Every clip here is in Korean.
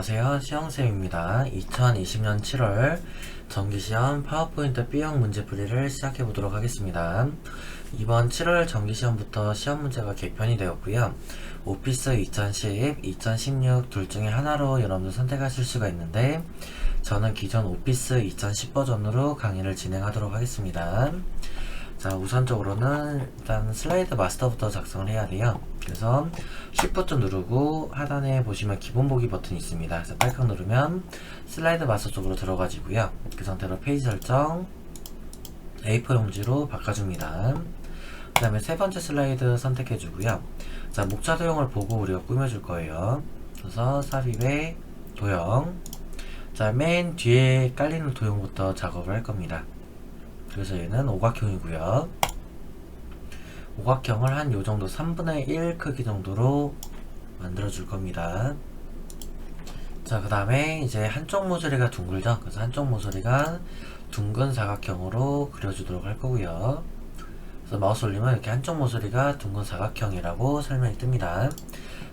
안녕하세요. 시영쌤입니다. 2020년 7월 정기시험 파워포인트 B형 문제풀이를 시작해 보도록 하겠습니다. 이번 7월 정기시험부터 시험 문제가 개편이 되었고요. 오피스 2010, 2016 둘 중에 하나로 여러분들 선택하실 수가 있는데 저는 기존 오피스 2010 버전으로 강의를 진행하도록 하겠습니다. 자, 우선적으로는 일단 슬라이드 마스터부터 작성을 해야 돼요. 그래서 Shift 누르고 하단에 보시면 기본 보기 버튼이 있습니다. 그래서 빨강 누르면 슬라이드 마스터 쪽으로 들어가지고요. 그 상태로 페이지 설정 A4 용지로 바꿔줍니다. 그 다음에 세 번째 슬라이드 선택해 주고요. 자, 목차 도형을 보고 우리가 꾸며줄 거예요. 그래서 삽입에 도형. 자, 맨 뒤에 깔리는 도형부터 작업을 할 겁니다. 그래서 얘는 오각형이고요. 오각형을 한 요정도 3분의 1 크기 정도로 만들어 줄 겁니다. 자, 그 다음에 이제 한쪽 모서리가 둥글죠. 그래서 한쪽 모서리가 둥근 사각형으로 그려주도록 할 거고요. 그래서 마우스 올리면 이렇게 한쪽 모서리가 둥근 사각형이라고 설명이 뜹니다.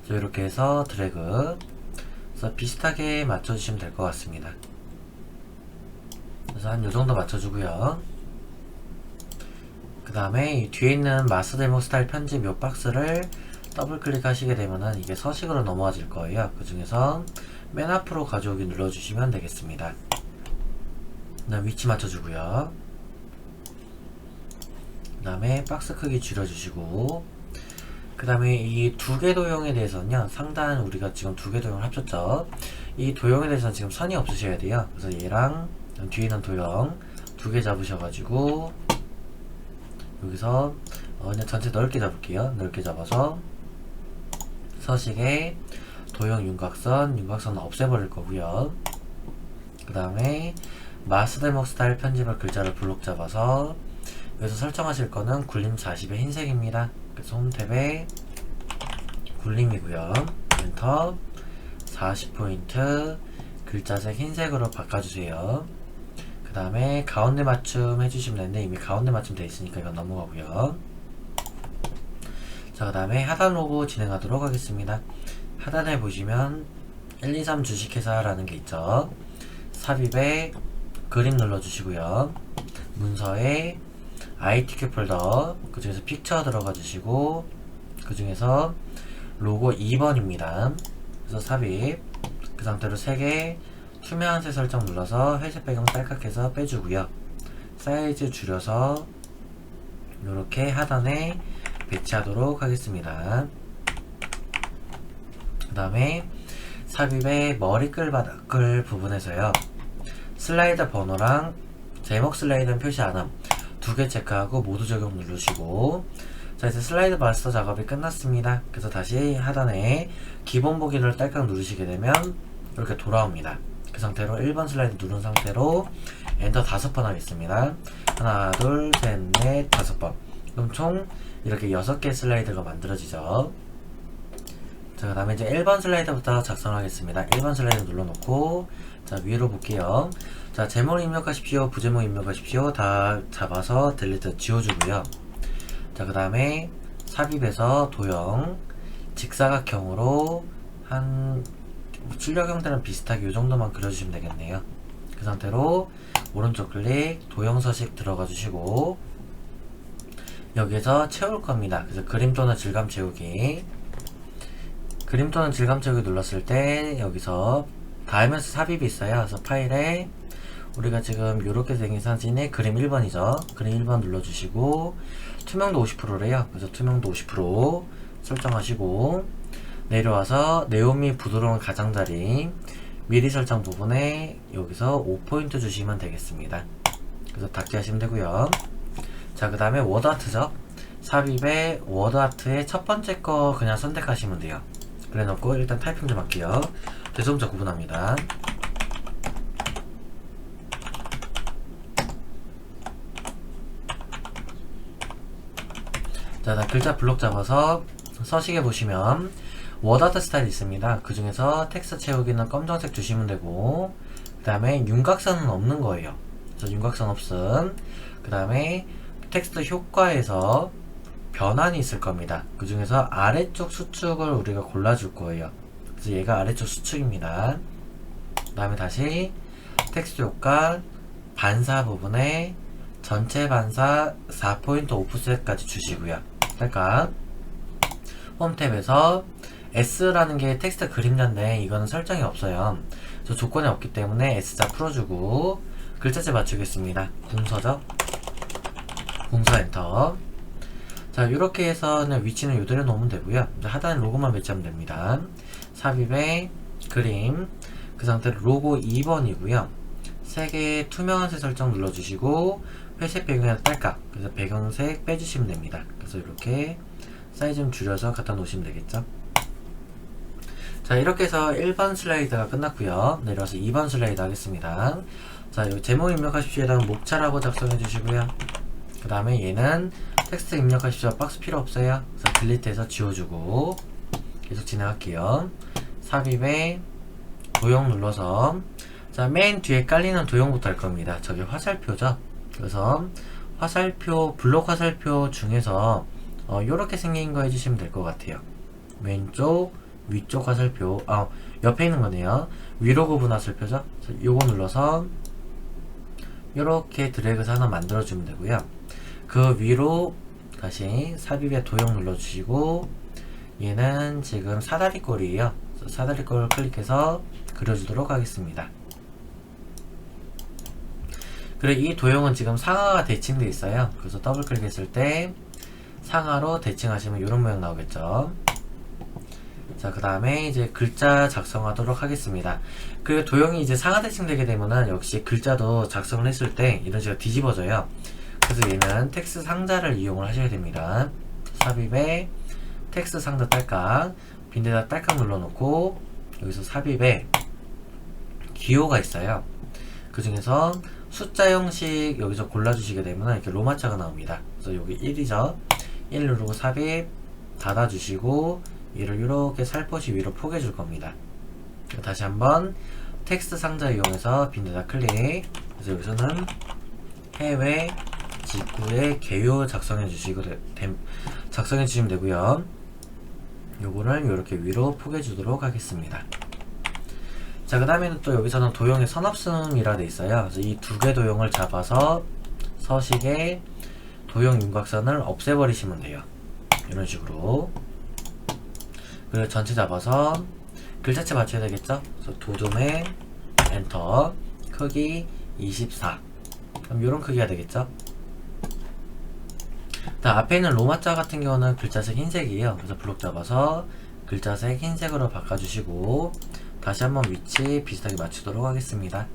그래서 이렇게 해서 드래그. 그래서 비슷하게 맞춰주시면 될 것 같습니다. 그래서 한 요정도 맞춰주고요. 그 다음에 이 뒤에 있는 마스 데모 스타일 편집 요 박스를 더블 클릭하시게 되면은 이게 서식으로 넘어와질 거예요. 그 중에서 맨 앞으로 가져오기 눌러주시면 되겠습니다. 그 다음 위치 맞춰주고요. 그 다음에 박스 크기 줄여주시고, 그 다음에 이 두 개 도형에 대해서는요, 상단 우리가 지금 두 개 도형을 합쳤죠. 이 도형에 대해서는 지금 선이 없으셔야 돼요. 그래서 얘랑 뒤에 있는 도형 두 개 잡으셔가지고 여기서 그냥 전체 넓게 잡을게요. 넓게 잡아서 서식에 도형 윤곽선은 없애버릴 거고요. 그 다음에 마스 데모 스타일 편집을 글자를 블록 잡아서 여기서 설정하실 거는 굴림 40의 흰색입니다. 그래서 홈 탭에 굴림이고요. 엔터 40포인트 글자색 흰색으로 바꿔주세요. 그 다음에 가운데 맞춤 해주시면 되는데 이미 가운데 맞춤 되어 있으니까 이건 넘어가고요. 자, 그 다음에 하단 로고 진행하도록 하겠습니다. 하단에 보시면 123 주식회사라는 게 있죠. 삽입에 그림 눌러주시고요. 문서에 ITQ 폴더 그 중에서 픽처 들어가 주시고 그 중에서 로고 2번입니다. 그래서 삽입 그 상태로 3개 투명한색 설정 눌러서 회색 배경 딸깍해서 빼주고요. 사이즈 줄여서 이렇게 하단에 배치하도록 하겠습니다. 그 다음에 삽입의 머리끌 바닥글 부분에서요. 슬라이드 번호랑 제목 슬라이드는 표시 안함 두 개 체크하고 모두 적용 누르시고, 자, 이제 슬라이드 마스터 작업이 끝났습니다. 그래서 다시 하단에 기본 보기를 딸깍 누르시게 되면 이렇게 돌아옵니다. 그 상태로 1번 슬라이드 누른 상태로 엔터 5번 하겠습니다. 하나, 둘, 셋, 넷, 5번. 그럼 총 이렇게 6개 슬라이드가 만들어지죠. 자, 그 다음에 이제 1번 슬라이드부터 작성하겠습니다. 1번 슬라이드 눌러놓고, 자, 위로 볼게요. 자, 제목을 입력하십시오. 부제목 입력하십시오. 다 잡아서 델리트 지워주고요. 자, 그 다음에 삽입에서 도형 직사각형으로 한 출력 형태는 비슷하게 이 정도만 그려주시면 되겠네요. 그 상태로 오른쪽 클릭 도형 서식 들어가 주시고 여기에서 채울 겁니다. 그래서 그림 또는 질감 채우기 눌렀을 때 여기서 다이면스 삽입이 있어요. 그래서 파일에 우리가 지금 이렇게 생긴 사진의 그림 1번이죠. 그림 1번 눌러주시고 투명도 50%래요. 그래서 투명도 50% 설정하시고 내려와서 네온 및 부드러운 가장자리 미리 설정 부분에 여기서 5포인트 주시면 되겠습니다. 그래서 닫기 하시면 되고요. 자, 그 다음에 워드아트죠. 삽입에 워드아트의 첫 번째 거 그냥 선택하시면 돼요. 그래 놓고 일단 타이핑 좀 할게요. 대소문자 구분합니다. 자, 글자 블록 잡아서 서식에 보시면 워드아트 스타일이 있습니다. 그 중에서 텍스트 채우기는 검정색 주시면 되고, 그 다음에 윤곽선은 없는 거예요. 그래서 윤곽선 없음. 그 다음에 텍스트 효과에서 변환이 있을 겁니다. 그 중에서 아래쪽 수축을 우리가 골라줄 거예요. 그래서 얘가 아래쪽 수축입니다. 그 다음에 다시 텍스트 효과 반사 부분에 전체 반사 4포인트 오프셋까지 주시고요. 딸깍. 홈 탭에서 S라는 게 텍스트 그림자인데 이거는 설정이 없어요. 저 조건이 없기 때문에 S자 풀어주고 글자체 맞추겠습니다. 궁서죠? 궁서 엔터. 자, 이렇게 해서 그냥 위치는 이대로 놓으면 되고요. 하단에 로고만 배치하면 됩니다. 삽입의 그림, 그 상태로 로고 2번이고요. 3개의 투명한색 설정 눌러주시고 회색 배경에다 딸깍. 그래서 배경색 빼주시면 됩니다. 그래서 이렇게 사이즈 좀 줄여서 갖다 놓으시면 되겠죠. 자, 이렇게 해서 1번 슬라이드가 끝났고요. 내려와서 2번 슬라이드 하겠습니다. 자, 여기 제목 입력하십시오에다가 목차라고 작성해 주시고요. 그 다음에 얘는 텍스트 입력하십시오. 박스 필요 없어요. 그래서 딜리트해서 지워주고 계속 진행할게요. 삽입에 도형 눌러서 자, 맨 뒤에 깔리는 도형부터 할 겁니다. 저게 화살표죠. 그래서 화살표, 블록 화살표 중에서 요렇게 생긴 거 해주시면 될 것 같아요. 왼쪽, 위쪽 화살표, 옆에 있는 거네요. 위로 구분 화살표죠. 요거 눌러서 요렇게 드래그해서 하나 만들어주면 되고요. 그 위로 다시 삽입에 도형 눌러주시고 얘는 지금 사다리꼴이에요. 사다리꼴을 클릭해서 그려주도록 하겠습니다. 그리고 이 도형은 지금 상하가 대칭되어 있어요. 그래서 더블 클릭했을 때 상하로 대칭하시면 이런 모양 나오겠죠. 자, 그 다음에 이제 글자 작성하도록 하겠습니다. 그 도형이 이제 상하 대칭되게 되면은 역시 글자도 작성을 했을 때 이런 식으로 뒤집어져요. 그래서 얘는 텍스트 상자를 이용을 하셔야 됩니다. 삽입에 텍스트 상자 딸깍, 빈대다 딸깍 눌러놓고 여기서 삽입에 기호가 있어요. 그 중에서 숫자 형식 여기서 골라주시게 되면 이렇게 로마자가 나옵니다. 그래서 여기 1이죠. 1 누르고 삽입 닫아주시고 얘를 이렇게 살포시 위로 포개해 줄 겁니다. 다시 한번 텍스트 상자 이용해서 빈대다 클릭. 그래서 여기서는 해외 직구의 개요 작성해 주시면 되고요. 요거를 이렇게 위로 포개해 주도록 하겠습니다. 자, 그 다음에는 또 여기서는 도형의 선없음이라 돼 있어요. 그래서 이 두 개 도형을 잡아서 서식에 도형 윤곽선을 없애버리시면 돼요. 이런 식으로. 그리고 전체 잡아서 글자체 맞춰야 되겠죠? 그래서 도둠에 엔터, 크기 24. 그럼 이런 크기가 되겠죠? 앞에 있는 로마자 같은 경우는 글자색 흰색이에요. 그래서 블록 잡아서 글자색 흰색으로 바꿔주시고 다시 한번 위치 비슷하게 맞추도록 하겠습니다.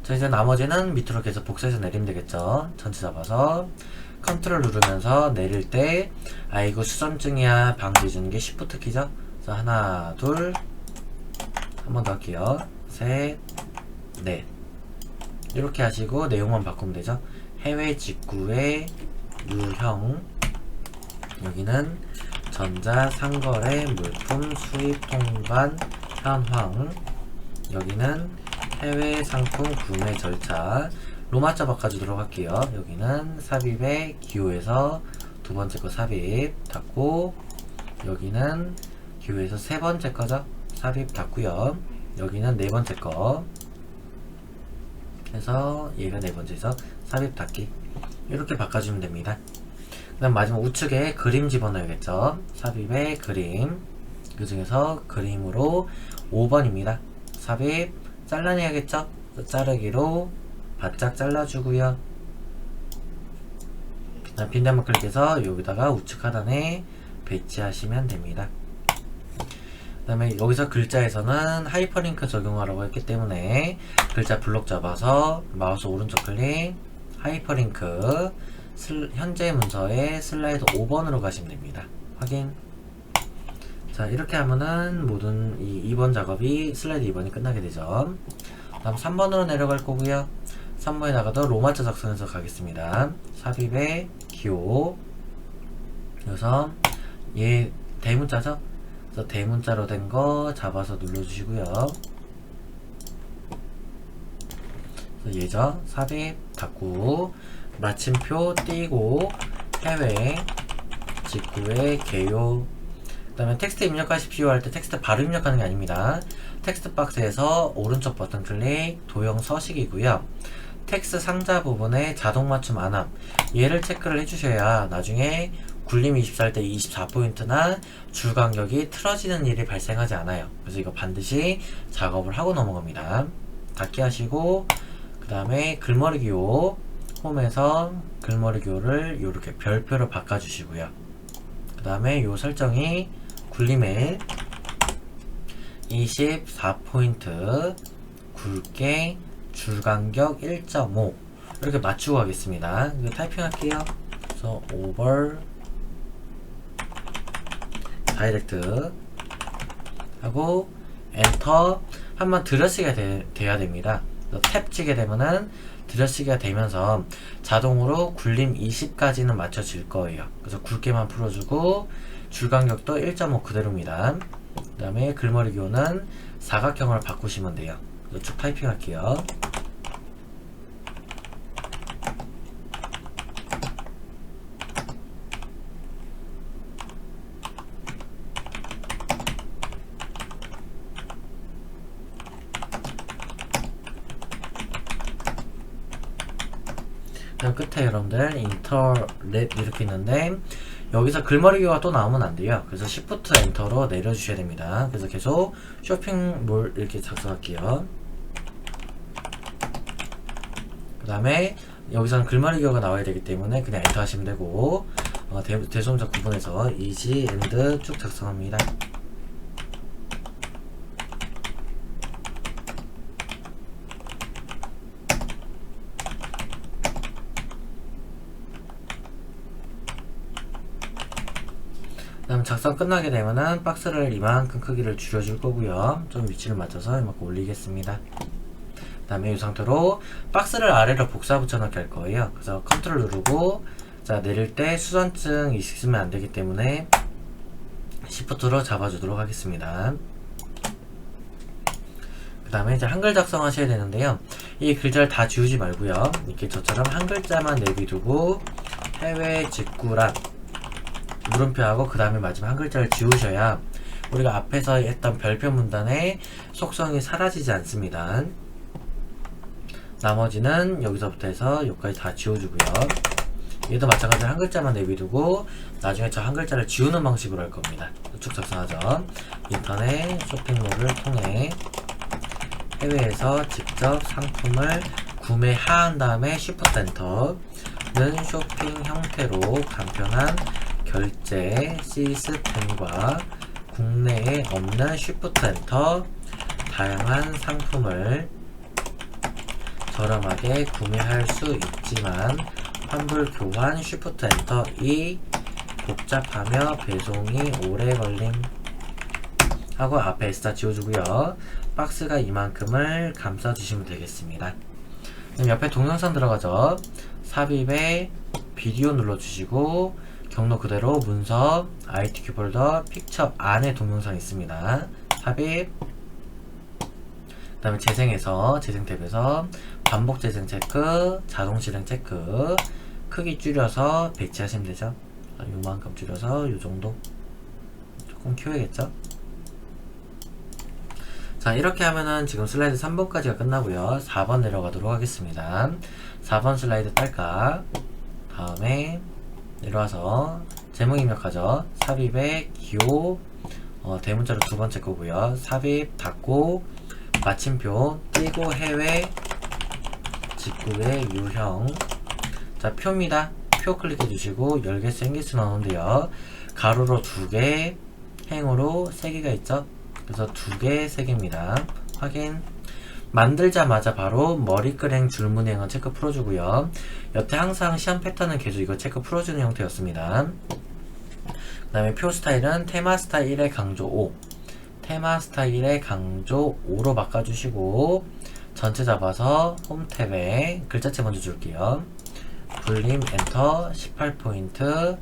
자, 이제 나머지는 밑으로 계속 복사해서 내리면 되겠죠. 전체 잡아서 컨트롤 누르면서 내릴 때 이거 수전증이야 방지해주는 게 Shift 키죠. 자, 하나, 둘, 한 번 더 할게요. 셋, 넷. 이렇게 하시고 내용만 바꾸면 되죠. 해외 직구의 유형, 여기는 전자 상거래 물품 수입 통관 현황, 여기는 해외 상품 구매 절차, 로마자 바꿔주도록 할게요. 여기는 삽입의 기호에서 두 번째 거 삽입 닫고, 여기는 기호에서 세 번째 거죠. 삽입 닫고요. 여기는 네 번째 거 해서 얘가 네 번째에서 삽입 닫기. 이렇게 바꿔주면 됩니다. 그 다음 마지막 우측에 그림 집어넣어야겠죠. 삽입의 그림, 그 중에서 그림으로 5번입니다. 삽입 잘라내야겠죠. 자르기로 바짝 잘라주고요. 빈대 한번 클릭해서 여기다가 우측 하단에 배치하시면 됩니다. 그 다음에 여기서 글자에서는 하이퍼링크 적용하라고 했기 때문에 글자 블록 잡아서 마우스 오른쪽 클릭, 하이퍼링크, 현재 문서에 슬라이드 5번으로 가시면 됩니다. 확인. 자, 이렇게 하면은 모든 이 2번 작업이 슬라이드 2번이 끝나게 되죠. 다음 3번으로 내려갈 거고요. 3번에다가도 로마자 작성해서 가겠습니다. 삽입의 기호, 그래서 얘 대문자죠? 그래서 대문자로 된 거 잡아서 눌러주시고요. 얘죠. 삽입 닫고 마침표 띄고 해외 직구의 개요, 그 다음에 텍스트 입력하십시오 할 때 텍스트 바로 입력하는 게 아닙니다. 텍스트 박스에서 오른쪽 버튼 클릭, 도형 서식이고요. 텍스트 상자 부분에 자동 맞춤 안함, 얘를 체크를 해주셔야 나중에 굴림 24할 때 24포인트나 줄 간격이 틀어지는 일이 발생하지 않아요. 그래서 이거 반드시 작업을 하고 넘어갑니다. 닫기 하시고, 그 다음에 글머리 기호 홈에서 글머리 기호를 이렇게 별표로 바꿔주시고요. 그 다음에 요 설정이 굴림에 24포인트 굵게 줄간격 1.5 이렇게 맞추고 가겠습니다. 이거 타이핑 할게요. 그래서 오버 다이렉트 하고 엔터 한번 들여쓰기가 돼야 됩니다. 탭 치게 되면은 들여쓰기가 되면서 자동으로 굴림 20까지는 맞춰질 거예요. 그래서 굵게만 풀어주고 줄간격도 1.5 그대로입니다. 그 다음에 글머리 기호는 사각형을 바꾸시면 돼요. 쭉 타이핑 할게요. 끝에 여러분들 인터랩 이렇게 있는데 여기서 글머리 기호가 또 나오면 안 돼요. 그래서 Shift 엔터로 내려주셔야 됩니다. 그래서 계속 쇼핑몰 이렇게 작성할게요. 그 다음에 여기서는 글머리 기호가 나와야 되기 때문에 그냥 엔터 하시면 되고, 대소문자 구분해서 이지 엔드 쭉 작성합니다. 그다음 작성 끝나게 되면은 박스를 이만큼 크기를 줄여줄 거고요. 좀 위치를 맞춰서 이만큼 올리겠습니다. 그 다음에 이 상태로 박스를 아래로 복사 붙여넣기 할 거예요. 그래서 컨트롤 누르고, 자, 내릴 때 수선증 있으면 안 되기 때문에 시프트로 잡아주도록 하겠습니다. 그 다음에 이제 한글 작성하셔야 되는데요. 이 글자를 다 지우지 말고요. 이렇게 저처럼 한 글자만 내비두고 해외 직구란 물음표하고 그 다음에 마지막 한 글자를 지우셔야 우리가 앞에서 했던 별표 문단의 속성이 사라지지 않습니다. 나머지는 여기서부터 해서 여기까지 다 지워주고요. 얘도 마찬가지로 한 글자만 내비두고 나중에 저 한 글자를 지우는 방식으로 할 겁니다. 쭉 작성하죠. 인터넷 쇼핑몰을 통해 해외에서 직접 상품을 구매한 다음에 Shift 엔터는 쇼핑 형태로 간편한 결제 시스템과 국내에 없는 Shift 엔터 다양한 상품을 저렴하게 구매할 수 있지만 환불 교환 Shift 엔터 2 복잡하며 배송이 오래 걸림 하고 앞에 S자 지워주고요. 박스가 이만큼을 감싸주시면 되겠습니다. 그럼 옆에 동영상 들어가죠. 삽입에 비디오 눌러주시고 경로 그대로 문서, ITQ 폴더, 픽처 안에 동영상 있습니다. 삽입, 그 다음에 재생에서 재생 탭에서 반복 재생 체크, 자동 실행 체크, 크기 줄여서 배치하시면 되죠. 요만큼 줄여서 요정도 조금 키워야겠죠. 자, 이렇게 하면은 지금 슬라이드 3번까지가 끝나고요. 4번 내려가도록 하겠습니다. 4번 슬라이드 딸까 다음에 내려와서 제목 입력하죠. 삽입의 기호 대문자로 두 번째 거고요. 삽입 닫고 마침표 띄고 해외 직구의 유형. 자, 표입니다. 표 클릭해 주시고 열개수 행개수 나오는데요. 가로로 2개, 행으로 3개가 있죠. 그래서 2개, 3개입니다. 확인. 만들자마자 바로 머리글행 줄무늬행은 체크 풀어주고요. 여태 항상 시험 패턴은 계속 이거 체크 풀어주는 형태였습니다. 그 다음에 표 스타일은 테마 스타일의 강조 5, 테마 스타일의 강조 5로 바꿔주시고 전체 잡아서 홈 탭에 글자체 먼저 줄게요. 굴림 엔터 18포인트,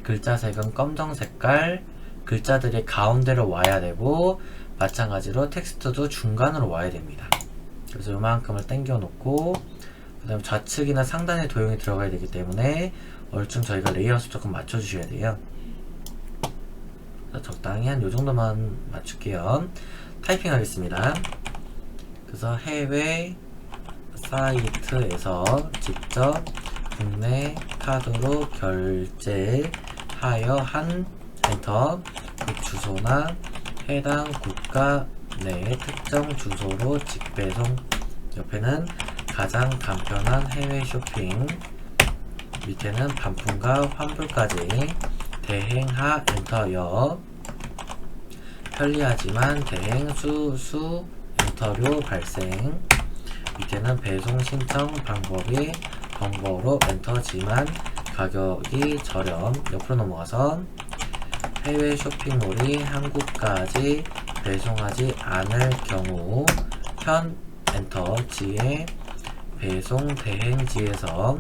글자 색은 검정 색깔, 글자들이 가운데로 와야 되고 마찬가지로 텍스트도 중간으로 와야 됩니다. 그래서 요만큼을 당겨 놓고 그 다음에 좌측이나 상단에 도형이 들어가야 되기 때문에 얼추 저희가 레이아웃을 조금 맞춰 주셔야 돼요. 적당히 한 요정도만 맞출게요. 타이핑 하겠습니다. 그래서 해외 사이트에서 직접 국내 카드로 결제하여 한 엔터, 그 주소나 해당 국가 내 특정 주소로 직배송. 옆에는 가장 간편한 해외 쇼핑, 밑에는 반품과 환불까지 대행하 엔터여. 편리하지만 대행 수수 엔터료 발생. 밑에는 배송 신청 방법이 번거로 엔터지만 가격이 저렴. 옆으로 넘어가서 해외 쇼핑몰이 한국까지 배송하지 않을 경우 현 엔터지의 배송 대행지에서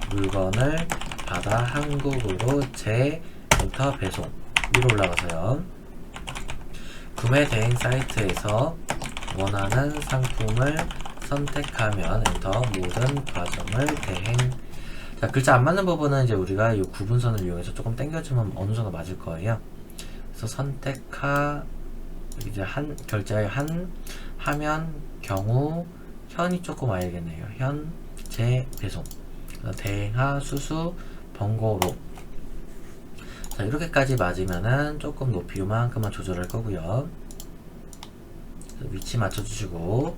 물건을 받아 한국으로 재 엔터 배송. 위로 올라가서요. 구매 대행 사이트에서 원하는 상품을 선택하면 엔터 모든 과정을 대행. 자, 글자 안 맞는 부분은 이제 우리가 이 구분선을 이용해서 조금 당겨주면 어느 정도 맞을 거예요. 그래서 선택하, 이제 한, 결제하여 한, 하면, 경우, 현이 조금 와야겠네요. 현, 재, 배송. 대행하, 수수, 번거로. 자, 이렇게까지 맞으면은 조금 높이 요만큼만 조절할 거고요. 위치 맞춰주시고,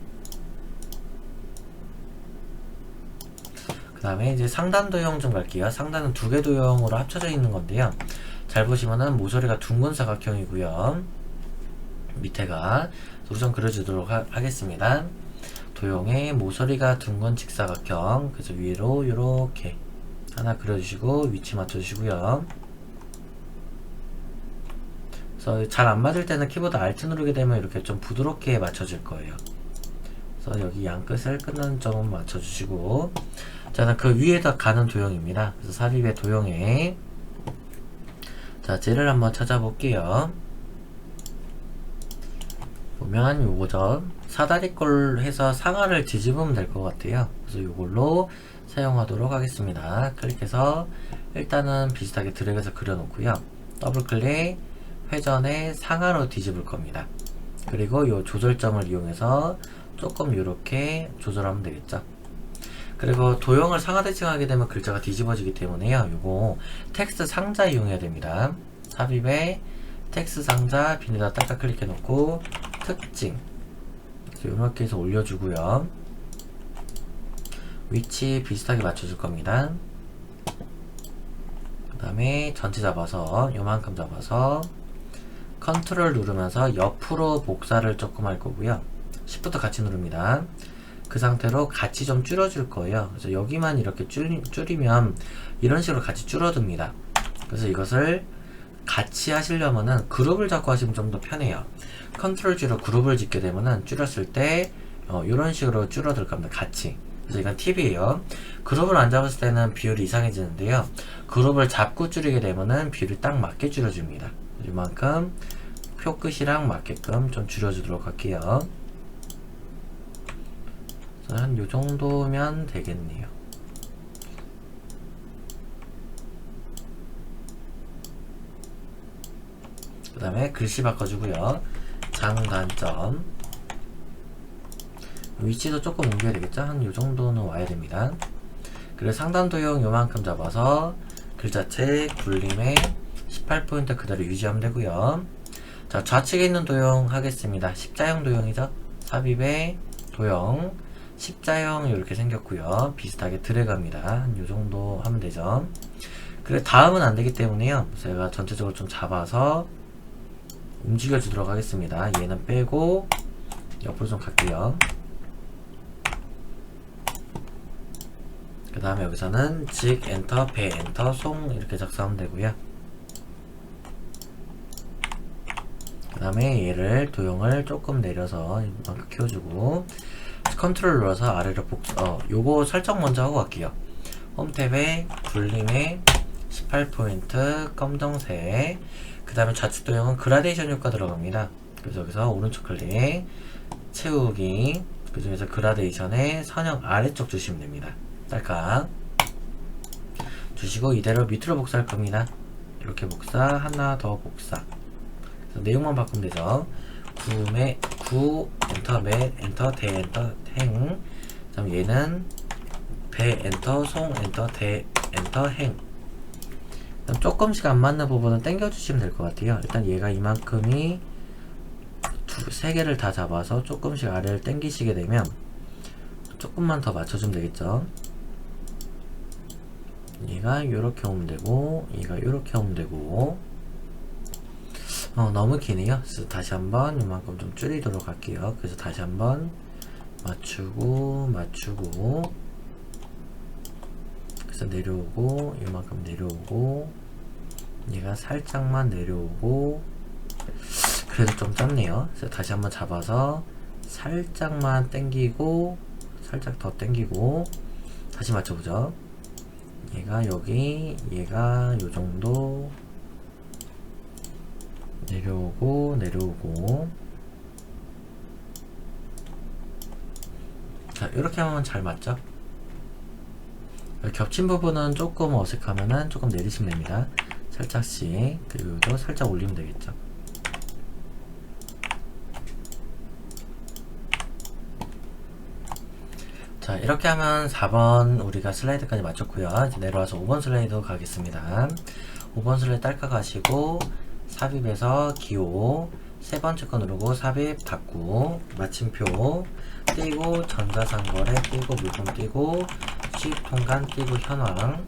그 다음에 이제 상단 도형 좀 갈게요. 상단은 두 개 도형으로 합쳐져 있는 건데요. 잘 보시면은 모서리가 둥근 사각형이고요. 밑에가 우선 그려주도록 하겠습니다. 도형의 모서리가 둥근 직사각형. 그래서 위로 이렇게 하나 그려주시고 위치 맞춰주시고요. 그래서 잘 안 맞을 때는 키보드 Alt 누르게 되면 이렇게 좀 부드럽게 맞춰질 거예요. 그래서 여기 양 끝을 끝나는 점 맞춰주시고, 자, 그 위에다 가는 도형입니다. 그래서 삽입의 도형에, 자, 쟤를 한번 찾아볼게요. 보면 요거죠. 사다리 꼴 해서 상하를 뒤집으면 될 것 같아요. 그래서 요걸로 사용하도록 하겠습니다. 클릭해서 일단은 비슷하게 드래그해서 그려놓고요. 더블 클릭, 회전에 상하로 뒤집을 겁니다. 그리고 요 조절점을 이용해서 조금 이렇게 조절하면 되겠죠. 그리고 도형을 상하 대칭하게 되면 글자가 뒤집어지기 때문에요. 요거 텍스트 상자 이용해야 됩니다. 삽입에 텍스트 상자 빈에다 딱딱 클릭해 놓고 특징 이렇게 해서 올려주고요. 위치 비슷하게 맞춰줄 겁니다. 그 다음에 전체 잡아서 요만큼 잡아서 컨트롤 누르면서 옆으로 복사를 조금 할 거고요. Shift 같이 누릅니다. 그 상태로 같이 좀 줄여줄 거예요. 그래서 여기만 이렇게 줄이면 이런 식으로 같이 줄어듭니다. 그래서 이것을 같이 하시려면은 그룹을 잡고 하시면 좀 더 편해요. 컨트롤 G로 그룹을 짓게 되면은 줄였을 때 이런 식으로 줄어들 겁니다. 같이. 그래서 이건 팁이에요. 그룹을 안 잡았을 때는 비율이 이상해지는데요. 그룹을 잡고 줄이게 되면은 비율이 딱 맞게 줄여줍니다. 이만큼 표 끝이랑 맞게끔 좀 줄여주도록 할게요. 한 요정도면 되겠네요. 그 다음에 글씨 바꿔주고요. 장단점 위치도 조금 옮겨야 되겠죠? 한 요정도는 와야 됩니다. 그리고 상단 도형 요만큼 잡아서 글자체 굴림에 18포인트 그대로 유지하면 되고요. 자, 좌측에 있는 도형 하겠습니다. 십자형 도형이죠? 삽입의 도형 십자형 이렇게 생겼고요. 비슷하게 드래그합니다. 한 요정도 하면 되죠. 그리고 다음은 안되기 때문에요. 제가 전체적으로 좀 잡아서 움직여 주도록 하겠습니다. 얘는 빼고 옆으로 좀 갈게요. 그 다음에 여기서는 직 엔터, 배 엔터, 송 이렇게 작성하면 되고요. 그 다음에 얘를 도형을 조금 내려서 이만큼 키워주고 컨트롤 눌러서 아래로 요거 설정 먼저 하고 갈게요. 홈 탭에 굴림에 18포인트 검정색, 그 다음에 좌측 도형은 그라데이션 효과 들어갑니다. 그래서 여기서 오른쪽 클릭 채우기, 그 중에서 그라데이션에 선형 아래쪽 주시면 됩니다. 딸깍 주시고 이대로 밑으로 복사할 겁니다. 이렇게 복사, 하나 더 복사. 그래서 내용만 바꾸면 되죠. 구 엔터 맷 엔터 대 엔터 행. 그다음 얘는 배 엔터 송 엔터 대 엔터 행. 그럼 조금씩 안 맞는 부분은 당겨 주시면 될 것 같아요. 일단 얘가 이만큼이 세 개를 다 잡아서 조금씩 아래를 당기시게 되면 조금만 더 맞춰주면 되겠죠. 얘가 요렇게 오면 되고 얘가 요렇게 오면 되고 너무 기네요. 그래서 다시 한번 이만큼 좀 줄이도록 할게요. 그래서 다시 한번 맞추고 그래서 내려오고 이만큼 내려오고 얘가 살짝만 내려오고 그래도 좀 짧네요. 그래서 다시 한번 잡아서 살짝만 당기고 살짝 더 당기고 다시 맞춰보죠. 얘가 여기 얘가 요정도 내려오고 자 이렇게 하면 잘 맞죠? 겹친 부분은 조금 어색하면은 조금 내리시면 됩니다. 살짝씩. 그리고 또 살짝 올리면 되겠죠. 자 이렇게 하면 4번 우리가 슬라이드까지 마쳤고요. 이제 내려와서 5번 슬라이드 가겠습니다. 5번 슬라이드 딸깍 하시고 삽입에서 기호 세 번째 거 누르고 삽입 닫고 마침표 띄고 전자상거래 띄고 물품 띄고 수입 통관 띄고 현황.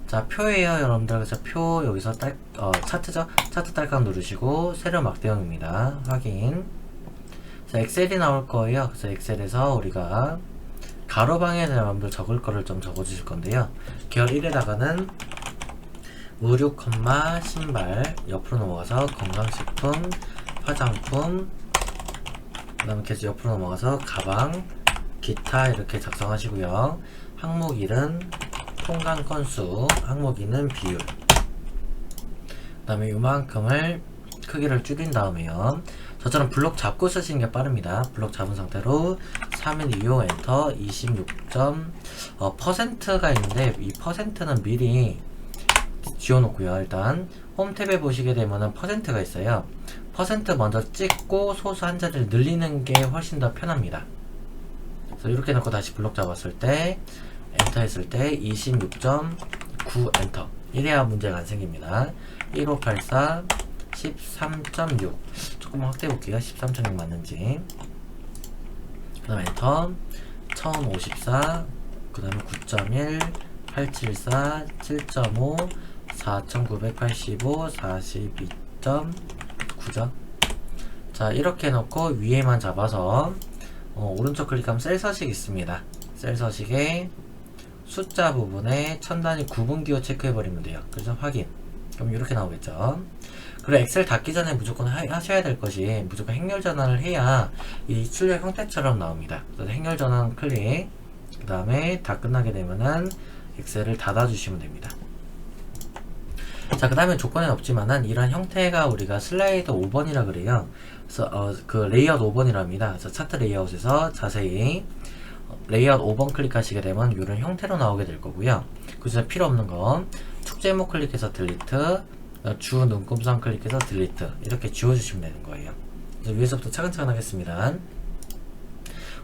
자 표예요 여러분들. 그래서 표 여기서 차트죠. 차트 딸깍 누르시고 세로 막대형입니다. 확인. 자 엑셀이 나올 거예요. 그래서 엑셀에서 우리가 가로방에 여러분들 적을 거를 좀 적어 주실 건데요. 계열 1에다가는 의류, 신발 옆으로 넘어가서 건강식품, 화장품, 그 다음에 계속 옆으로 넘어가서 가방, 기타 이렇게 작성하시고요. 항목 1은 통관 건수, 항목 2는 비율. 그 다음에 이만큼을 크기를 줄인 다음에요. 저처럼 블록 잡고 쓰시는 게 빠릅니다. 블록 잡은 상태로 3일 이후 엔터 26%가 있는데 이 퍼센트는 미리 지워놓고요. 일단 홈 탭에 보시게 되면은 퍼센트가 있어요. 퍼센트 먼저 찍고 소수 한 자리를 늘리는 게 훨씬 더 편합니다. 그래서 이렇게 놓고 다시 블록 잡았을 때 엔터 했을 때 26.9 엔터. 이래야 문제가 안 생깁니다. 1584 13.6 조금 확대해 볼게요. 13.6 맞는지. 그 다음에 엔터 1054 그 다음에 9.1 874 7.5 4985 42.9죠. 자 이렇게 해놓고 위에만 잡아서 오른쪽 클릭하면 셀 서식 있습니다. 셀 서식에 숫자 부분에 천 단위 구분기호 체크해버리면 돼요. 그래서 확인. 그럼 이렇게 나오겠죠. 그리고 엑셀 닫기 전에 무조건 하셔야 될 것이 무조건 행렬 전환을 해야 이 출력 형태처럼 나옵니다. 그래서 행렬 전환 클릭. 그 다음에 다 끝나게 되면은 엑셀을 닫아주시면 됩니다. 자, 그 다음에 조건은 없지만은 이런 형태가 우리가 슬라이드 5번이라 그래요. 그래서 그 레이아웃 5번이랍니다. 그래서 차트 레이아웃에서 자세히 레이아웃 5번 클릭하시게 되면 이런 형태로 나오게 될 거고요. 그래서 필요 없는 거 축제목 클릭해서 딜리트, 주 눈금선 클릭해서 딜리트 이렇게 지워주시면 되는 거예요. 그래서 위에서부터 차근차근 하겠습니다.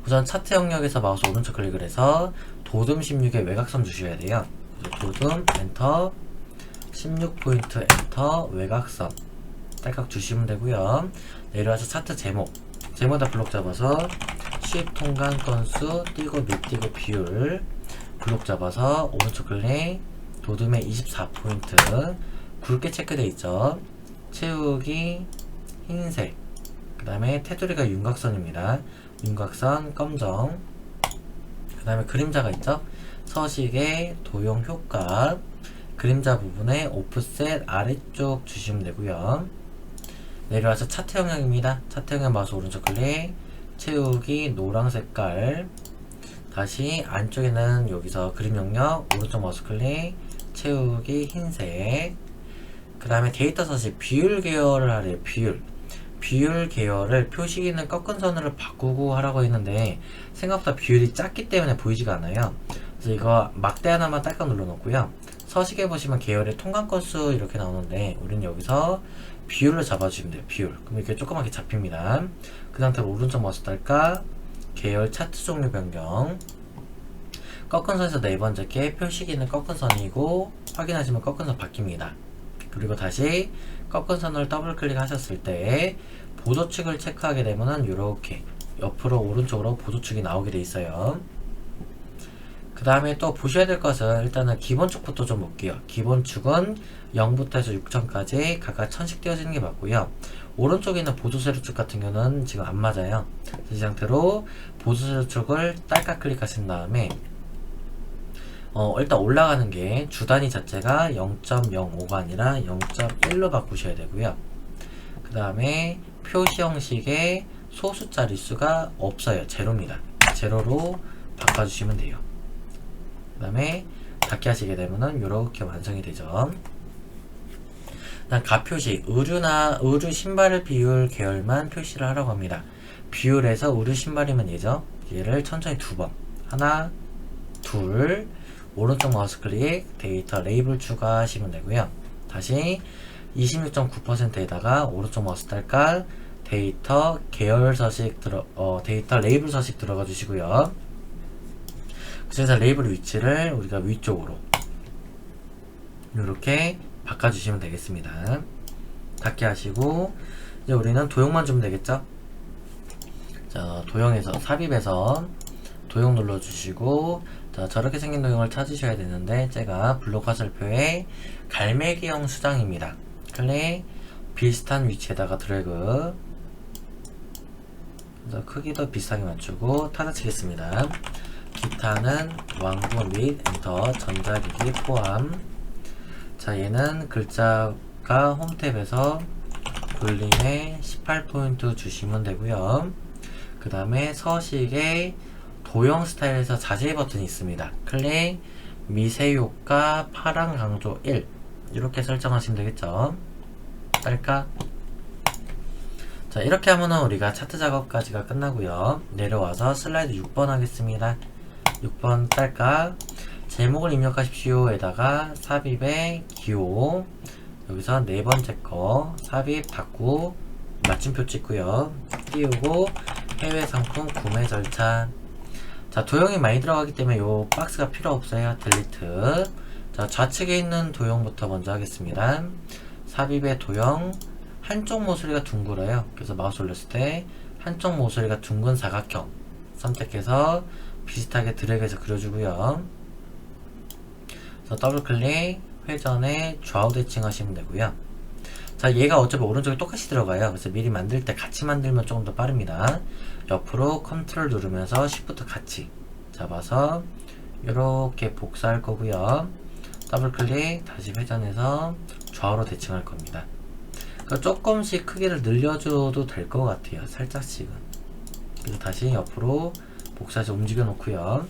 우선 차트 영역에서 마우스 오른쪽 클릭을 해서 도듬 16에 외곽선 주셔야 돼요. 도듬 엔터 16포인트 엔터 외곽선 딸깍 주시면 되고요. 내려와서 차트 제목에다 블록 잡아서 수입 통관 건수 띄고 밑 띄고 비율 블록 잡아서 오른쪽 클릭 도듬에 24포인트 굵게 체크되어 있죠. 채우기 흰색 그 다음에 테두리가 윤곽선입니다. 윤곽선 검정 그 다음에 그림자가 있죠. 서식의 도형 효과 그림자 부분에 오프셋 아래쪽 주시면 되고요. 내려와서 차트 영역입니다. 차트 영역 마우스 오른쪽 클릭 채우기 노랑 색깔 다시 안쪽에는 여기서 그림 영역 오른쪽 마우스 클릭 채우기 흰색 그 다음에 데이터 서식 비율 계열을 하래요. 비율 계열을 표시기는 꺾은 선으로 바꾸고 하라고 했는데 생각보다 비율이 작기 때문에 보이지가 않아요. 그래서 이거 막대 하나만 딸깍 눌러 놓고요. 서식에 보시면 계열의 통관 건수 이렇게 나오는데 우리는 여기서 비율을 잡아주시면 돼요. 비율. 그럼 이렇게 조그맣게 잡힙니다. 그 상태로 오른쪽 마우스 딸까 계열 차트 종류 변경. 꺾은 선에서 네 번째 게 표시기는 꺾은 선이고 확인하시면 꺾은 선 바뀝니다. 그리고 다시 꺾은 선을 더블 클릭하셨을 때 보조축을 체크하게 되면은 이렇게 옆으로 오른쪽으로 보조축이 나오게 돼 있어요. 그 다음에 또 보셔야 될 것은 일단은 기본축부터 좀 볼게요. 기본축은 0부터 해서 6천까지 각각 1000씩 띄워지는 게 맞고요. 오른쪽에 있는 보조세로축 같은 경우는 지금 안 맞아요. 이 상태로 보조세로축을 딸깍 클릭하신 다음에 일단 올라가는 게 주단위 자체가 0.05가 아니라 0.1로 바꾸셔야 되고요. 그 다음에 표시 형식에 소수 자릿수가 없어요. 제로입니다. 제로로 바꿔주시면 돼요. 그 다음에 닫기 하시게 되면은 이렇게 완성이 되죠. 가표시, 의류 신발을 비율 계열만 표시를 하라고 합니다. 비율에서 의류 신발이면 얘를 천천히 두 번. 하나, 둘, 오른쪽 마우스 클릭, 데이터 레이블 추가하시면 되고요. 다시 26.9%에다가 오른쪽 마우스 딸까 데이터 계열 서식 데이터 레이블 서식 들어가 주시고요. 그래서 레이블 위치를 우리가 위쪽으로 이렇게 바꿔주시면 되겠습니다. 닫기 하시고 이제 우리는 도형만 주면 되겠죠. 자, 도형에서 삽입해서 도형 눌러주시고 자, 저렇게 생긴 도형을 찾으셔야 되는데 제가 블록 화살표에 갈매기형 수장입니다. 클릭 비슷한 위치에다가 드래그 그래서 크기도 비슷하게 맞추고 닫아치겠습니다. 기타는 왕구 및 엔터 전자기기 포함. 자, 얘는 글자가 홈탭에서 볼륨에 18포인트 주시면 되고요. 그 다음에 서식에 도형 스타일에서 자세히 버튼이 있습니다. 클릭 미세 효과 파랑 강조 1 이렇게 설정하시면 되겠죠. 딸까? 자, 이렇게 하면은 우리가 차트 작업까지가 끝나고요. 내려와서 슬라이드 6번 하겠습니다. 6번 딸까? 제목을 입력하십시오 에다가 삽입의 기호 여기서 네 번째 거 삽입 닫고 맞춤표 찍고요. 띄우고 해외 상품 구매 절차. 자, 도형이 많이 들어가기 때문에 요 박스가 필요 없어요. 딜리트. 자, 좌측에 있는 도형부터 먼저 하겠습니다. 삽입의 도형 한쪽 모서리가 둥글어요. 그래서 마우스 올렸을 때 한쪽 모서리가 둥근 사각형 선택해서 비슷하게 드래그해서 그려주고요. 그래서 더블 클릭 회전에 좌우 대칭 하시면 되고요. 자, 얘가 어차피 오른쪽에 똑같이 들어가요. 그래서 미리 만들 때 같이 만들면 조금 더 빠릅니다. 옆으로 컨트롤 누르면서 시프트 같이 잡아서 이렇게 복사할 거고요. 더블 클릭 다시 회전해서 좌우로 대칭할 겁니다. 그러니까 조금씩 크기를 늘려줘도 될 것 같아요. 살짝씩은. 그래서 다시 옆으로 복사해서 움직여 놓고요.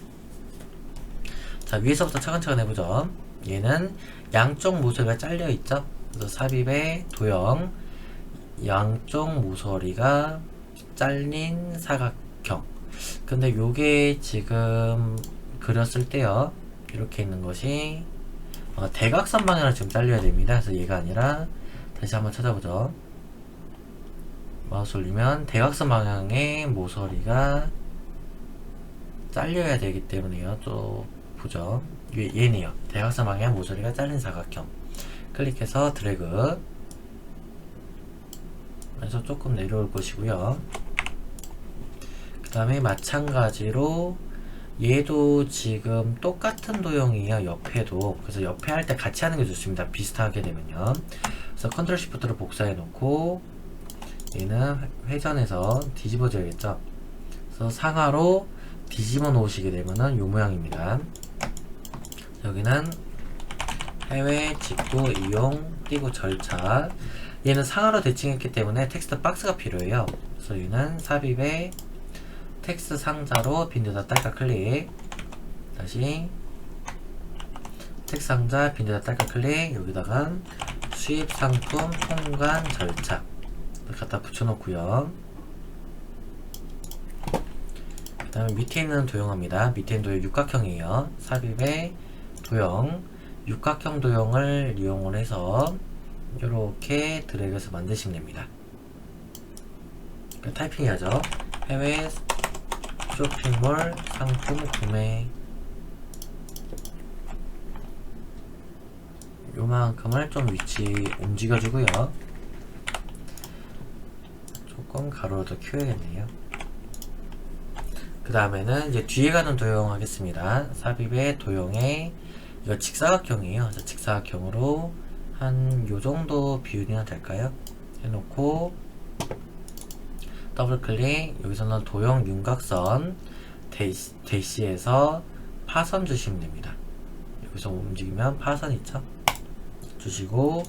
자, 위에서부터 차근차근 해보죠. 얘는 양쪽 모서리가 잘려 있죠. 그래서 삽입의 도형 양쪽 모서리가 잘린 사각형. 근데 요게 지금 그렸을 때요, 이렇게 있는 것이 대각선 방향으로 지금 잘려야 됩니다. 그래서 얘가 아니라 다시 한번 찾아보죠. 마우스 올리면 대각선 방향의 모서리가 잘려야 되기 때문에요. 또 보죠. 얘네요. 대각선 방향 모서리가 잘린 사각형. 클릭해서 드래그. 그래서 조금 내려올 것이고요. 그 다음에 마찬가지로 얘도 지금 똑같은 도형이에요. 옆에도. 그래서 옆에 할 때 같이 하는 게 좋습니다. 비슷하게 되면요. 그래서 컨트롤 시프트로 복사해 놓고 얘는 회전해서 뒤집어져야겠죠. 그래서 상하로 뒤집어 놓으시게 되면은 요 모양입니다. 여기는 해외 직구 이용 띄고 절차. 얘는 상하로 대칭했기 때문에 텍스트 박스가 필요해요. 그래서 얘는 삽입에 텍스트 상자로 빈도다 딸깍 클릭. 다시 텍스트 상자 빈도다 딸깍 클릭. 여기다가 수입 상품 통관 절차 갖다 붙여놓고요. 그 다음에 밑에 있는 도형합니다. 밑에 있는 도형 육각형이에요. 삽입의 도형 육각형 도형을 이용을 해서 이렇게 드래그해서 만드시면 됩니다. 타이핑 하죠. 해외 쇼핑몰 상품 구매 요만큼을 좀 위치 움직여주고요. 조금 가로를 더 키워야겠네요. 그 다음에는 이제 뒤에 가는 도형 하겠습니다. 삽입의 도형에 이거 직사각형이에요. 직사각형으로 한 요정도 비율이나 될까요? 해놓고 더블 클릭, 여기서는 도형 윤곽선 대시에서 파선 주시면 됩니다. 여기서 움직이면 파선 있죠? 주시고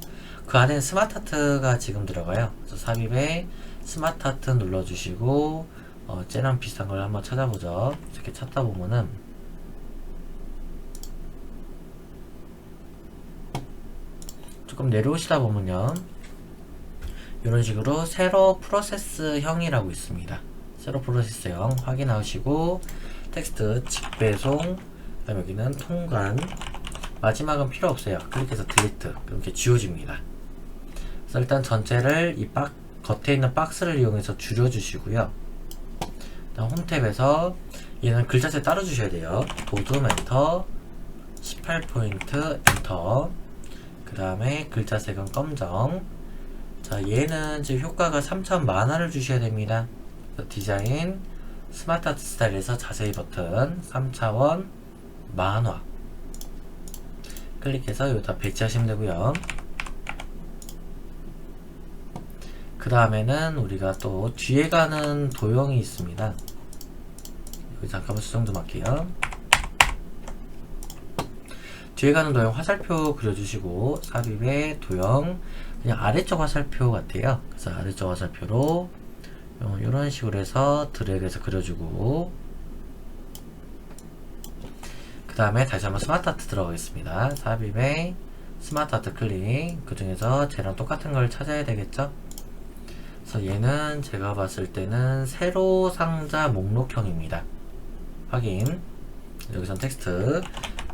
그 안에 스마트 하트가 지금 들어가요. 그래서 삽입에 스마트 하트 눌러주시고 쟤랑 비슷한 걸 한번 찾아보죠. 이렇게 찾다 보면은 조금 내려오시다 보면요, 이런 식으로 세로 프로세스형이라고 있습니다. 세로 프로세스형 확인하시고 텍스트 직배송, 그 다음에 여기는 통관, 마지막은 필요 없어요. 클릭해서 딜리트, 이렇게 지워집니다. 그래서 일단 전체를 이 겉에 있는 박스를 이용해서 줄여주시고요. 일단 홈 탭에서 얘는 글자체 따로 주셔야 돼요. 도둠 엔터, 18포인트 엔터, 그 다음에 글자색은 검정. 자, 얘는 지금 효과가 3차원 만화를 주셔야 됩니다. 디자인, 스마트 아트 스타일에서 자세히 버튼 3차원 만화 클릭해서 여기다 배치하시면 되고요. 그 다음에는 우리가 또 뒤에 가는 도형이 있습니다. 여기 잠깐만 수정 좀 할게요. 뒤에 가는 도형 화살표 그려주시고 삽입의 도형 그냥 아래쪽 화살표 같아요. 그래서 아래쪽 화살표로 이런 식으로 해서 드래그해서 그려주고, 그 다음에 다시 한번 스마트 아트 들어가겠습니다. 삽입에 스마트 아트 클릭, 그 중에서 쟤랑 똑같은 걸 찾아야 되겠죠. 그래서 얘는 제가 봤을 때는 세로 상자 목록형입니다. 확인. 여기선 텍스트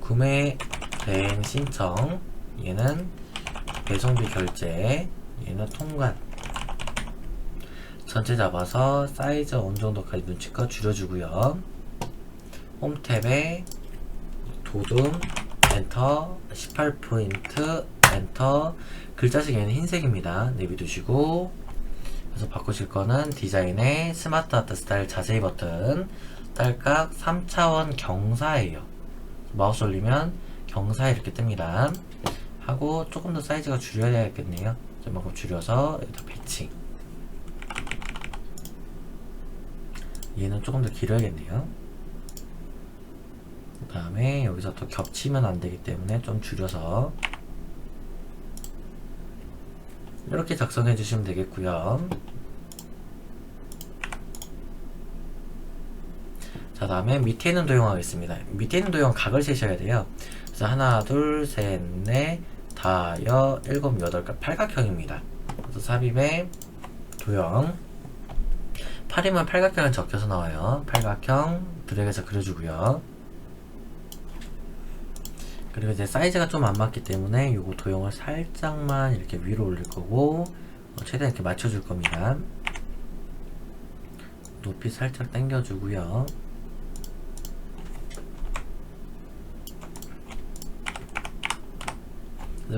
구매 대행 신청, 얘는 배송비 결제, 얘는 통관. 전체 잡아서 사이즈 어느 정도까지 눈치껏 줄여주고요. 홈 탭에 도둠 엔터, 18포인트 엔터, 글자색 얘는 흰색입니다. 내비두시고, 그래서 바꾸실 거는 디자인의 스마트 아트 스타일 자세히 버튼 딸깍 3차원 경사예요. 마우스 올리면 경사 이렇게 뜹니다. 하고 조금 더 사이즈가 줄여야겠네요. 이만큼 줄여서 여기다 배치. 얘는 조금 더 길어야겠네요. 그 다음에 여기서 또 겹치면 안 되기 때문에 좀 줄여서 이렇게 작성해 주시면 되겠고요. 자, 다음에 밑에 있는 도형 하겠습니다. 밑에 있는 도형 각을 세셔야 돼요. 그래서 하나, 둘, 셋, 넷, 다, 여, 일곱, 여덟, 팔각형입니다. 그래서 삽입에 도형 8이면 팔각형은 적혀서 나와요. 팔각형 드래그해서 그려주고요. 그리고 이제 사이즈가 좀 안 맞기 때문에 요거 도형을 살짝만 이렇게 위로 올릴 거고, 최대한 이렇게 맞춰줄 겁니다. 높이 살짝 당겨주고요.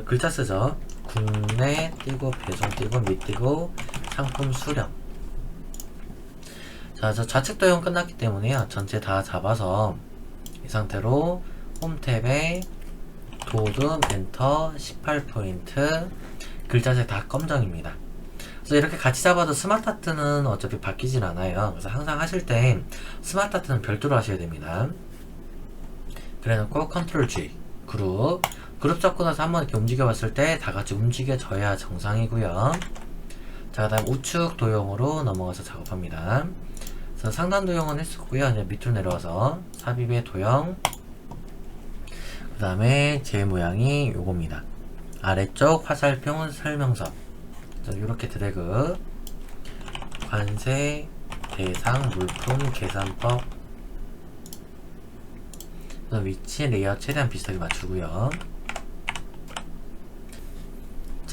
글자 쓰죠. 국내 띄고 배송 띄고 밑 띄고 상품 수령. 자, 저 좌측 도형 끝났기 때문에요. 전체 다 잡아서 이 상태로 홈 탭에 도둠 엔터 18포인트 글자색 다 검정입니다. 그래서 이렇게 같이 잡아도 스마트 아트는 어차피 바뀌질 않아요. 그래서 항상 하실 때 스마트 아트는 별도로 하셔야 됩니다. 그래 놓고 컨트롤 G 그룹 잡고 나서 한번 이렇게 움직여 봤을 때 다 같이 움직여져야 정상이고요. 자, 다음 우측 도형으로 넘어가서 작업합니다. 그래서 상단 도형은 했었고요. 이제 밑으로 내려와서 삽입의 도형, 그 다음에 제 모양이 요겁니다. 아래쪽 화살표 설명서. 이렇게 드래그, 관세, 대상, 물품, 계산법, 위치, 레이아웃 최대한 비슷하게 맞추고요.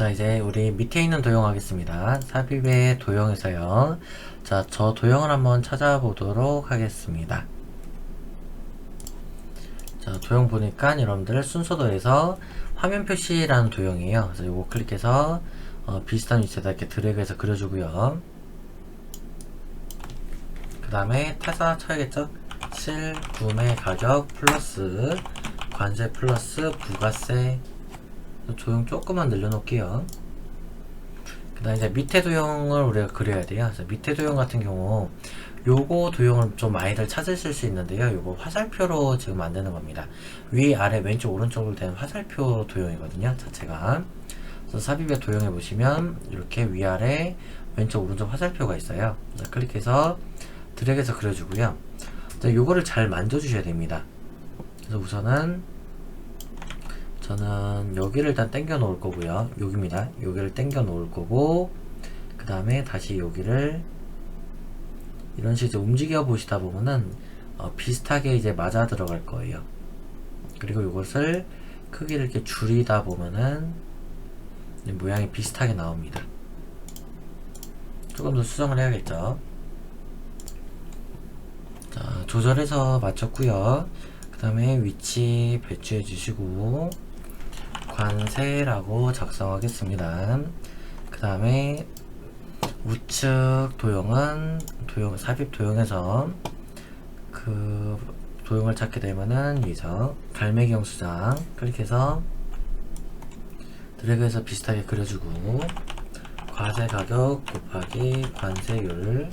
자, 이제 우리 밑에 있는 도형 하겠습니다. 삽입의 도형에서요. 자, 저 도형을 한번 찾아보도록 하겠습니다. 자, 도형 보니까 여러분들 순서도에서 화면 표시라는 도형이에요. 그래서 요거 클릭해서 비슷한 위치에다 이렇게 드래그해서 그려주고요. 그 다음에 타사 쳐야겠죠? 실 구매 가격 플러스 관세 플러스 부가세. 도형 조금만 늘려놓을게요. 그 다음에 이제 밑에 도형을 우리가 그려야 돼요. 그래서 밑에 도형 같은 경우 요거 도형을 좀 많이들 찾으실 수 있는데요. 요거 화살표로 지금 만드는 겁니다. 위, 아래, 왼쪽, 오른쪽으로 된 화살표 도형이거든요. 자체가. 그래서 삽입의 도형에 보시면 이렇게 위아래, 왼쪽, 오른쪽 화살표가 있어요. 클릭해서 드래그해서 그려주고요. 요거를 잘 만져주셔야 됩니다. 그래서 우선은 저는 여기를 일단 당겨 놓을 거고요. 여기입니다. 여기를 당겨 놓을 거고, 그 다음에 다시 여기를 이런 식으로 움직여 보시다 보면은 비슷하게 이제 맞아 들어갈 거예요. 그리고 이것을 크기를 이렇게 줄이다 보면은 모양이 비슷하게 나옵니다. 조금 더 수정을 해야겠죠. 자, 조절해서 맞췄고요. 그 다음에 위치 배치해 주시고 관세라고 작성하겠습니다. 그 다음에 우측 도형은 삽입 도형에서 그 도형을 찾게 되면은 여기서 갈매기 영수장 클릭해서 드래그해서 비슷하게 그려주고 과세 가격 곱하기 관세율.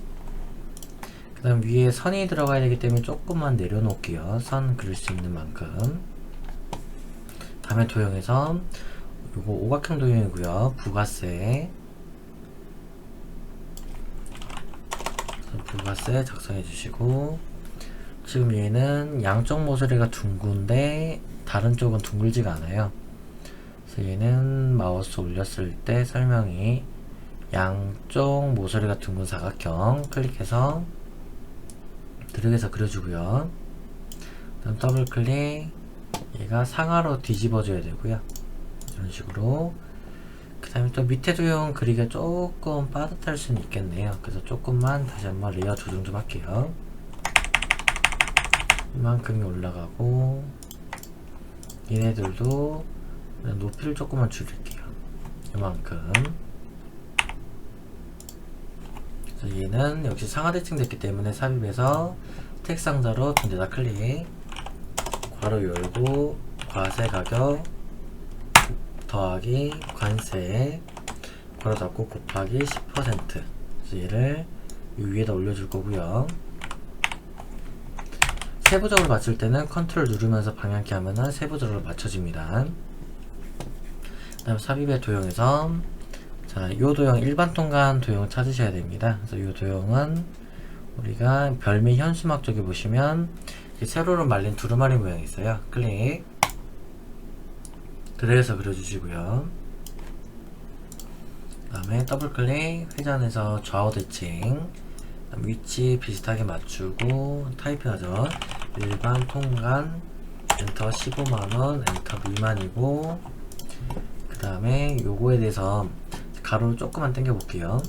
그 다음 위에 선이 들어가야 되기 때문에 조금만 내려놓을게요. 선 그릴 수 있는 만큼. 다음에 도형에서 요거 오각형 도형이고요. 부가세 작성해 주시고, 지금 얘는 양쪽 모서리가 둥근데 다른 쪽은 둥글지가 않아요. 그래서 얘는 마우스 올렸을 때 설명이 양쪽 모서리가 둥근 사각형 클릭해서 드래그해서 그려주고요. 그다음 더블 클릭, 얘가 상하로 뒤집어줘야 되고요. 이런 식으로. 그 다음에 또 밑에 도형 그리기가 조금 빠듯할 수는 있겠네요. 그래서 조금만 다시 한번 레이어 조정 좀 할게요. 이만큼이 올라가고, 얘네들도 높이를 조금만 줄일게요. 이만큼. 그래서 얘는 역시 상하 대칭 됐기 때문에 삽입해서 텍스트 상자로 두 데다 클릭, 괄호 열고 과세 가격 더하기 관세 괄호 닫고 곱하기 10%. 그래서 얘를 이 위에다 올려줄 거고요. 세부적으로 맞출 때는 컨트롤 누르면서 방향키 하면은 세부적으로 맞춰집니다. 그 다음 삽입의 도형에서 자, 요 도형 일반 통관 도형을 찾으셔야 됩니다. 그래서 요 도형은 우리가 별미 현수막 쪽에 보시면 세로로 말린 두루마리 모양이 있어요. 클릭 드래그해서 그려주시고요. 그 다음에 더블 클릭, 회전해서 좌우 대칭, 위치 비슷하게 맞추고 타이핑하죠. 일반 통관 엔터 15만원 엔터 미만이고, 그 다음에 요거에 대해서 가로를 조금만 당겨 볼게요.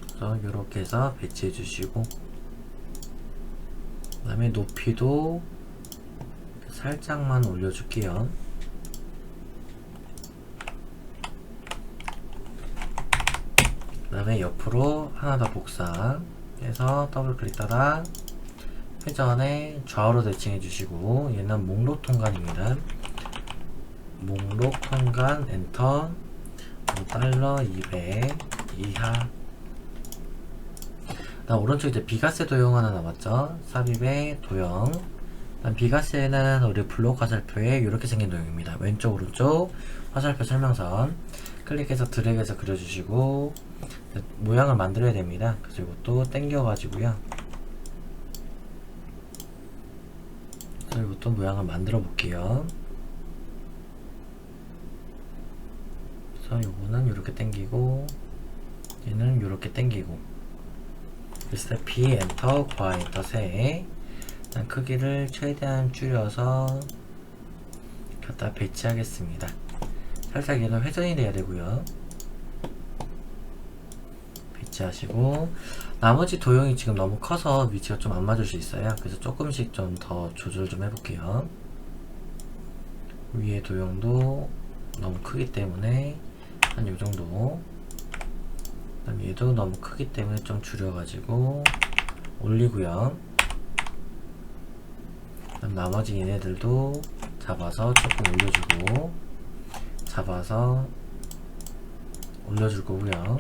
그래서 요렇게 해서 배치해 주시고, 그 다음에 높이도 살짝만 올려줄게요. 그 다음에 옆으로 하나 더 복사해서 더블 클릭 따라 회전에 좌우로 대칭해 주시고, 얘는 목록 통관입니다. 목록 통관 엔터 $200 이하. 다음 오른쪽 이제 비과세 도형 하나 남았죠. 삽입의 도형. 다음 비과세는 우리 블록 화살표에 이렇게 생긴 도형입니다. 왼쪽 오른쪽 화살표 설명선 클릭해서 드래그해서 그려주시고 모양을 만들어야 됩니다. 그래서 이것도 당겨 가지고요. 그래서 이것도 모양을 만들어 볼게요. 그래서 요거는 이렇게 당기고, 얘는 이렇게 당기고, 그래서 B 엔터 과 엔터 세. 일단 크기를 최대한 줄여서 갖다 배치하겠습니다. 살짝 얘는 회전이 돼야 되고요. 배치하시고, 나머지 도형이 지금 너무 커서 위치가 좀 안 맞을 수 있어요. 그래서 조금씩 좀 더 조절 좀 해볼게요. 위에 도형도 너무 크기 때문에 한 요정도, 그 다음 얘도 너무 크기 때문에 좀 줄여가지고 올리고요. 그다음 나머지 얘네들도 잡아서 조금 올려주고, 잡아서 올려줄 거고요.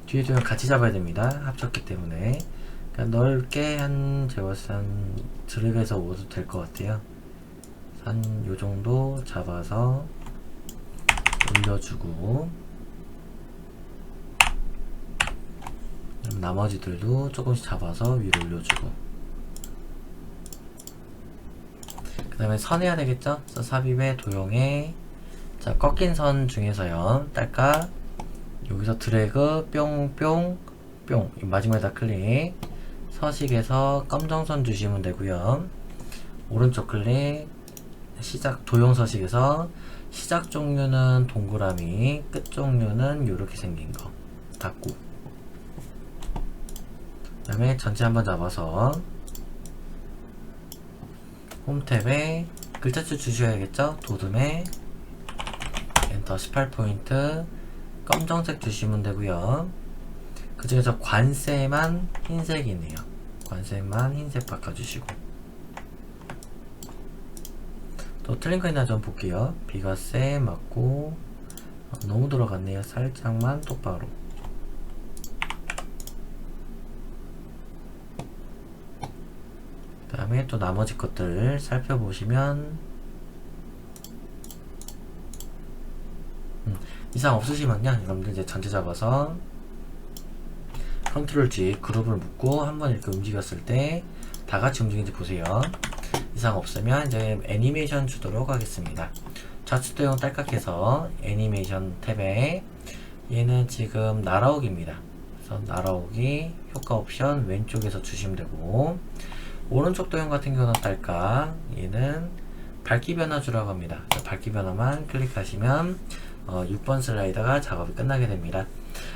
뒤에 도형 같이 잡아야 됩니다. 합쳤기 때문에. 그러니까 넓게 제가 봤을 때 한 드래그해서 오도 될 것 같아요. 한 요정도 잡아서 올려주고, 나머지들도 조금씩 잡아서 위로 올려주고, 그 다음에 선해야 되겠죠? 그래서 삽입의 도형에, 자, 꺾인 선 중에서요, 딸까 여기서 드래그 뿅뿅 뿅, 마지막에다 클릭, 서식에서 검정선 주시면 되고요. 오른쪽 클릭, 시작 도형 서식에서 시작 종류는 동그라미, 끝 종류는 이렇게 생긴 거 닫고, 그 다음에 전체 한번 잡아서 홈 탭에 글자수 주셔야겠죠? 도둠에 엔터 18포인트 검정색 주시면 되고요. 그 중에서 관세만 흰색이네요. 관세만 흰색 바꿔주시고, 또 틀린 거 있나 좀 볼게요. 비과세 맞고, 너무 들어갔네요. 살짝만 똑바로. 그 다음에 또 나머지 것들 살펴보시면, 이상 없으시면요, 여러분들 이제 전체 잡아서 컨트롤 G 그룹을 묶고 한번 이렇게 움직였을 때 다 같이 움직이는지 보세요. 이상 없으면 이제 애니메이션 주도록 하겠습니다. 좌측 도형 딸깍해서 애니메이션 탭에, 얘는 지금 날아오기입니다. 그래서 날아오기 효과 옵션 왼쪽에서 주시면 되고, 오른쪽 도형 같은 경우는 딸깍, 얘는 밝기 변화 주라고 합니다. 밝기 변화만 클릭하시면 6번 슬라이더가 작업이 끝나게 됩니다.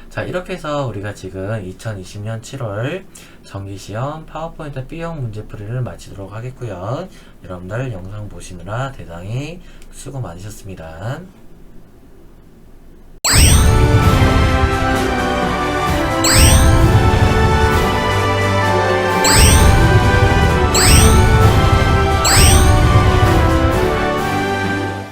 자, 이렇게 해서 우리가 지금 2020년 7월 정기시험 파워포인트 B형 문제풀이를 마치도록 하겠고요. 여러분들 영상 보시느라 대단히 수고 많으셨습니다.